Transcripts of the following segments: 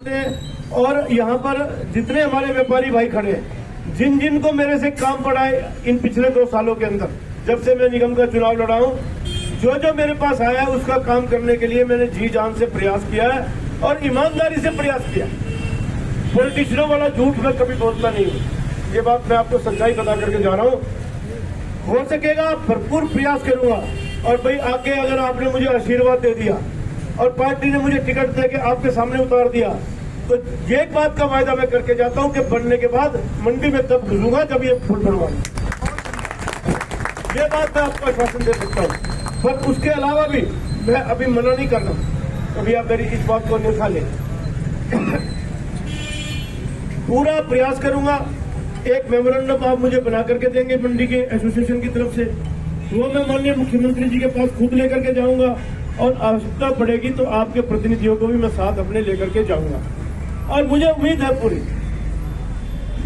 करते हैं। और यहाँ पर जितने हमारे व्यापारी भाई खड़े हैं, जिन जिन को मेरे से काम पड़ा है इन पिछले 2 सालों के अंदर, जब से मैं निगम का चुनाव लड़ा हूँ, जो जो मेरे पास आया है उसका काम करने के लिए मैंने जी जान से प्रयास किया है और ईमानदारी से प्रयास किया। पॉलिटिशियनों वाला झूठ मैं कभी बोलता नहीं हूँ, ये बात मैं आपको सच्चाई बता करके जा रहा हूँ। हो सकेगा भरपूर प्रयास करूंगा। और भाई आगे अगर आपने मुझे आशीर्वाद दे दिया और पार्टी ने मुझे टिकट दे के आपके सामने उतार दिया, तो एक बात का वायदा मैं करके जाता हूं कि बनने के बाद मंडी में तब घुसूंगा जब ये फुल बनवाऊंगा। ये बात मैं आपको आश्वासन दे सकता हूं। पर उसके अलावा भी मैं अभी मना नहीं कर रहा, कभी आप मेरी इस बात को निभा लें। पूरा प्रयास करूंगा। एक मेमोरेंडम आप मुझे बना करके देंगे मंडी के एसोसिएशन की तरफ से, वो मैं माननीय मुख्यमंत्री जी के पास खुद लेकर के जाऊंगा और आवश्यकता पड़ेगी तो आपके प्रतिनिधियों को भी मैं साथ अपने लेकर के जाऊंगा। और मुझे उम्मीद है, पूरी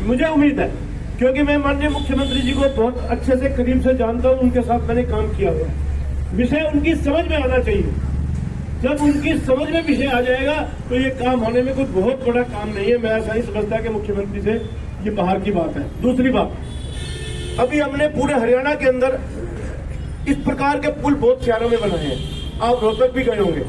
मुझे उम्मीद है, क्योंकि मैं माननीय मुख्यमंत्री जी को बहुत अच्छे से करीब से जानता हूं, उनके साथ मैंने काम किया हुआ है। विषय उनकी समझ में आना चाहिए। जब उनकी समझ में विषय आ जाएगा तो ये काम होने में कोई बहुत बड़ा काम नहीं है। मैं ऐसा ही समझता कि मुख्यमंत्री से ये बाहर की बात है। दूसरी बात, अभी हमने पूरे हरियाणा के अंदर इस प्रकार के पुल बहुत शहरों में बनाए हैं। आप रोहतक भी गए होंगे।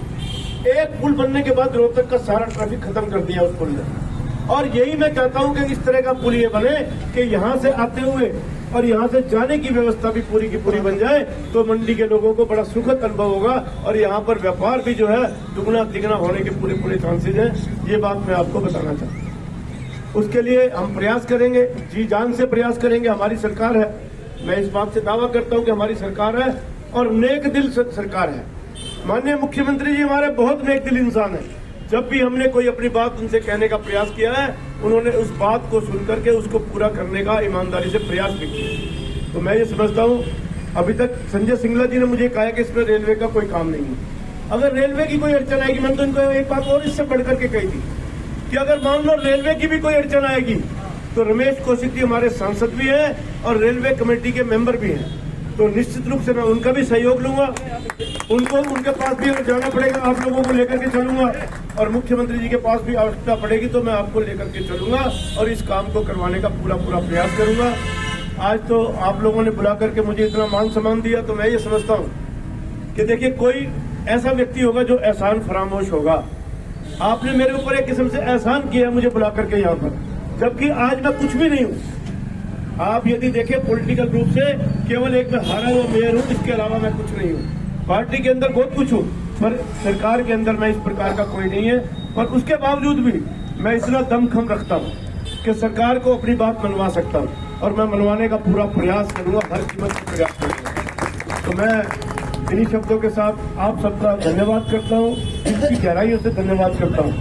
एक पुल बनने के बाद रोहतक का सारा ट्रैफिक खत्म कर दिया उस पुल ने। और यही मैं चाहता हूं कि इस तरह का पुल ये बने कि यहां से आते हुए और यहां से जाने की व्यवस्था भी पूरी की पूरी बन जाए, तो मंडी के लोगों को बड़ा सुखद अनुभव होगा और यहां पर व्यापार भी जो है दुगना तिगना होने के पूरे चांसेज हैं। ये बात मैं आपको बताना चाहता हूं। उसके लिए हम प्रयास करेंगे, जी जान से प्रयास करेंगे। हमारी सरकार है, मैं इस बात से दावा करता हूं कि हमारी सरकार है और नेक दिल सरकार है। माननीय मुख्यमंत्री जी हमारे बहुत नेक दिल इंसान है। जब भी हमने कोई अपनी बात उनसे कहने का प्रयास किया है, उन्होंने उस बात को सुन करके उसको पूरा करने का ईमानदारी से प्रयास भी किया। तो मैं ये समझता हूं, अभी तक संजय सिंगला जी ने मुझे कहा कि इसमें रेलवे का कोई काम नहीं है। अगर रेलवे की कोई अड़चन आएगी, मैंने तो इनको एक बात और इससे बढ़ करके कही थी कि अगर मान लो रेलवे की भी कोई अड़चन आएगी तो रमेश कौशिक जी हमारे सांसद भी हैं और रेलवे कमेटी के मेंबर भी हैं, तो निश्चित रूप से मैं उनका भी सहयोग लूंगा। उनको उनके पास भी अगर जाना पड़ेगा आप लोगों को लेकर के चलूंगा और मुख्यमंत्री जी के पास भी आवश्यकता पड़ेगी तो मैं आपको लेकर के चलूंगा और इस काम को करवाने का पूरा प्रयास करूंगा। आज तो आप लोगों ने बुला करके मुझे इतना मान सम्मान दिया, तो मैं ये समझता हूं कि देखिए कोई ऐसा व्यक्ति होगा जो एहसान फरामोश होगा। आपने मेरे ऊपर एक किस्म से एहसान किया मुझे बुला करके यहाँ पर, जबकि आज मैं कुछ भी नहीं हूँ। आप यदि देखें पॉलिटिकल रूप से केवल एक मैं हारा हुआ मेयर हूँ, इसके अलावा मैं कुछ नहीं हूँ। पार्टी के अंदर बहुत कुछ हूँ पर सरकार के अंदर मैं इस प्रकार का कोई नहीं है। पर उसके बावजूद भी मैं इतना दमखम रखता हूँ कि सरकार को अपनी बात मनवा सकता हूँ और मैं मनवाने का पूरा प्रयास करूंगा, हर कीमत से प्रयास करूंगा। तो मैं इन्हीं शब्दों के साथ आप सबका धन्यवाद करता हूँ, इसकी गहराइयों से धन्यवाद करता हूँ।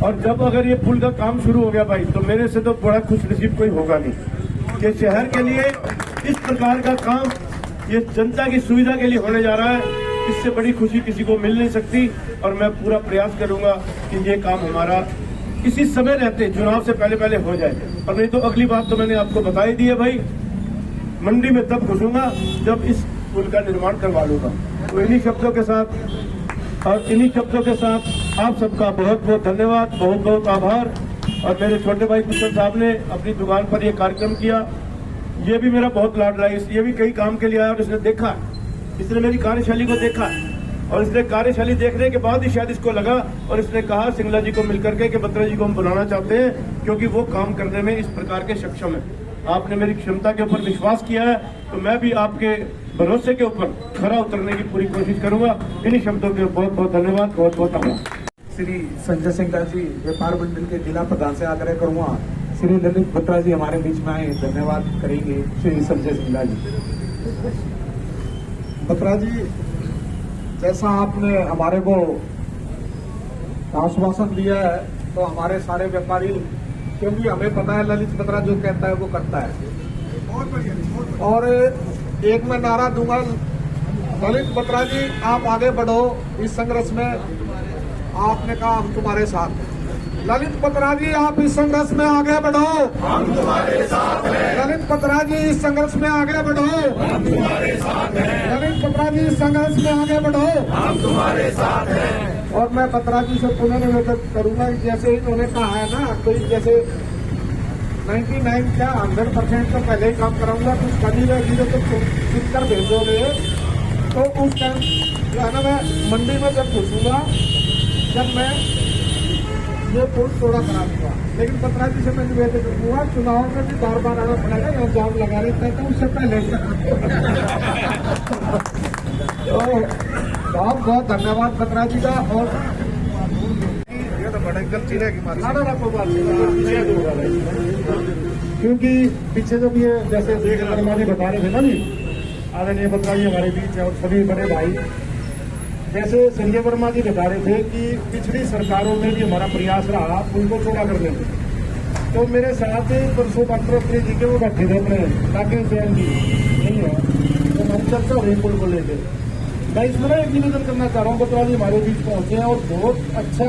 और जब अगर ये पुल का काम शुरू हो गया भाई, तो मेरे से तो बड़ा खुशनसीब कोई होगा नहीं कि शहर के लिए इस प्रकार का काम ये जनता की सुविधा के लिए होने जा रहा है। इससे बड़ी खुशी किसी को मिल नहीं सकती और मैं पूरा प्रयास करूंगा कि ये काम हमारा इसी समय रहते चुनाव से पहले हो जाए। और नहीं तो अगली बात तो मैंने आपको बता ही दी है भाई, मंडी में तब घुसूंगा जब इस पुल का निर्माण करवा लूंगा। तो इन्हीं शब्दों के साथ आप सबका बहुत बहुत धन्यवाद, बहुत बहुत आभार। और मेरे छोटे भाई कुशल साहब ने अपनी दुकान पर यह कार्यक्रम किया, ये भी मेरा बहुत लाडला है। ये भी कई काम के लिए आया और इसने देखा, इसने मेरी कार्यशैली को देखा और इसने कार्यशैली देखने के बाद ही शायद इसको लगा और इसने कहा सिंगला जी को मिलकर के कि बत्रा जी को हम बुलाना चाहते हैं क्योंकि वो काम करने में इस प्रकार के सक्षम है। आपने मेरी क्षमता के ऊपर विश्वास किया है, तो मैं भी आपके भरोसे के ऊपर खरा उतरने की पूरी कोशिश करूंगा। इन्हीं शब्दों के बहुत बहुत धन्यवाद, बहुत बहुत आभार। श्री संजय सिंगला जी व्यापार मंडल के जिला प्रधान से आग्रह करूंगा श्री ललित बत्रा जी हमारे बीच में आए, धन्यवाद करेंगे श्री संजय सिंगला जी। बत्रा जी, जैसा आपने हमारे को आश्वासन दिया है तो हमारे सारे व्यापारी, क्योंकि हमें पता है ललित बत्रा जो कहता है वो करता है। और एक मैं नारा दूंगा, ललित बत्रा जी आप आगे बढ़ो इस संघर्ष में, आपने कहा हम तुम्हारे साथ हैं। ललित बत्रा जी आप इस संघर्ष में आगे बढ़ो, हम तुम्हारे साथ हैं। ललित बत्रा जी इस संघर्ष में आगे बढ़ो, हम तुम्हारे साथ हैं। ललित बत्रा जी इस संघर्ष में आगे बढ़ो, हम तुम्हारे साथ हैं। और मैं बत्रा जी से पुनः निवेदन करूंगा कि जैसे इन्होंने कहा है ना, तो जैसे 99 क्या 100% तो पहले ही काम कराऊंगा, कुछ कमी रहेगी तो सुन कर भेजोगे तो उस टाइम जो है ना मैं मंडी में जब घुसूंगा जब मैं ये पुल थोड़ा करा दूंगा। लेकिन बत्रा जी से मैं निवेदन करूंगा चुनाव में भी बार बार आना पड़ेगा, यहाँ जाम लगा लेता है तो उससे पहले तो बहुत बहुत धन्यवाद बत्रा जी का। और ये तो बड़ा एकदम चिड़े की मार क्योंकि पीछे जब ये जैसे हमारे बता रहे थे ना जी, आदरणीय बत्रा जी हमारे बीच है और सभी बड़े भाई, जैसे संजय वर्मा जी बता रहे थे कि पिछली सरकारों में भी हमारा प्रयास रहा पुल को चौड़ा करने में। तो मेरे साथ परसों डॉक्टर जी के वो बैठे थे अपने राकेश जैन जी नहीं है, तो हमारी चर्चा हो रही पुल को लेकर। मैं इसमें एक निवेदन करना चाह रहा हूँ, बत्रा जी हमारे बीच पहुंचे हैं और बहुत अच्छा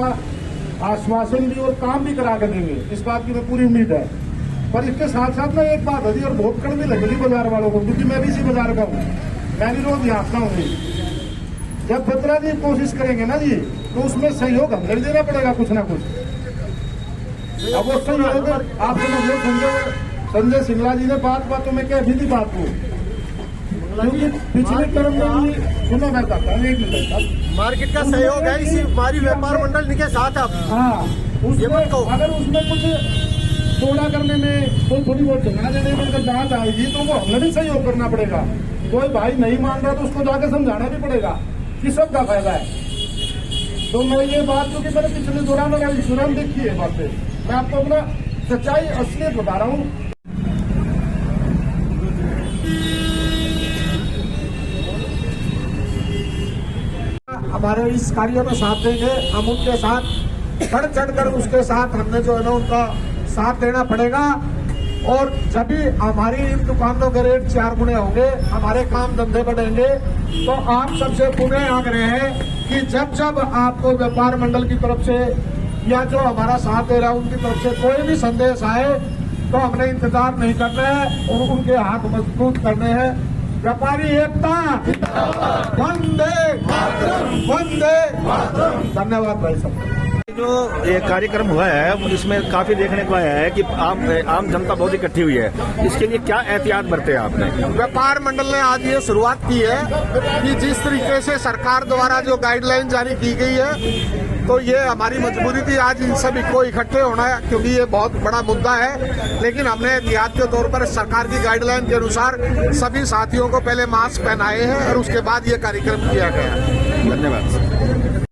आश्वासन भी और काम भी करा कर देंगे, इस बात की मैं पूरी उम्मीद है। पर इसके साथ साथ ना एक बात होती है और बहुत कड़वी लगेगी बाजार वालों को, क्योंकि मैं भी इसी बाजार का हूँ, मैं भी रोज यहाँ आता हूँ। जब बत्रा जी कोशिश करेंगे ना जी तो उसमें सहयोग हमको देना पड़ेगा कुछ ना कुछ। अब वो सहयोग आप समझ लो, संजय सिंगला जी ने बातों में कह दी बात को, क्योंकि पिछले टर्म में भी सुना मैं कहता हूँ, एक मिनट मार्केट का सहयोग है इसी हमारी व्यापार मंडल के साथ। आप हाँ अगर उसमें कुछ चौड़ा करने में कोई थोड़ी बहुत जगह देने में अगर जांच आएगी तो वो हमें भी सहयोग करना पड़ेगा। कोई भाई नहीं मान रहा तो उसको जाकर समझाना भी पड़ेगा कि सबका फायदा है। तो मैं ये बात, क्योंकि मैंने पिछले दौरान देखी है बातें, मैं आपको अपना सच्चाई असलियत बता रहा हूँ। हमारे इस कार्य में साथ देंगे, हम उनके साथ बढ़ चढ़कर उसके साथ हमने जो है ना उनका साथ देना पड़ेगा। और जब भी हमारी इन दुकानों के रेट 4 गुने होंगे, हमारे काम धंधे बढ़ेंगे। तो आप सबसे पुनः आग्रह है कि जब जब आपको व्यापार मंडल की तरफ से या जो हमारा साथ दे रहा है उनकी तरफ से कोई भी संदेश आए तो हमने इंतजार नहीं करना है और उनके हाथ मजबूत करने हैं। व्यापारी एकता, वंदे वंदे। धन्यवाद भाई साहब। जो ये कार्यक्रम हुआ है इसमें काफी देखने को आया है कि आम जनता बहुत इकट्ठी हुई है, इसके लिए क्या एहतियात बरते आपने? व्यापार मंडल ने आज ये शुरुआत की है कि जिस तरीके से सरकार द्वारा जो गाइडलाइन जारी की गई है, तो ये हमारी मजबूरी थी आज इन सभी को इकट्ठे होना है, क्योंकि ये बहुत बड़ा मुद्दा है। लेकिन हमने एहतियात के तौर पर सरकार की गाइडलाइन के अनुसार सभी साथियों को पहले मास्क पहनाए हैं और उसके बाद ये कार्यक्रम किया गया। धन्यवाद।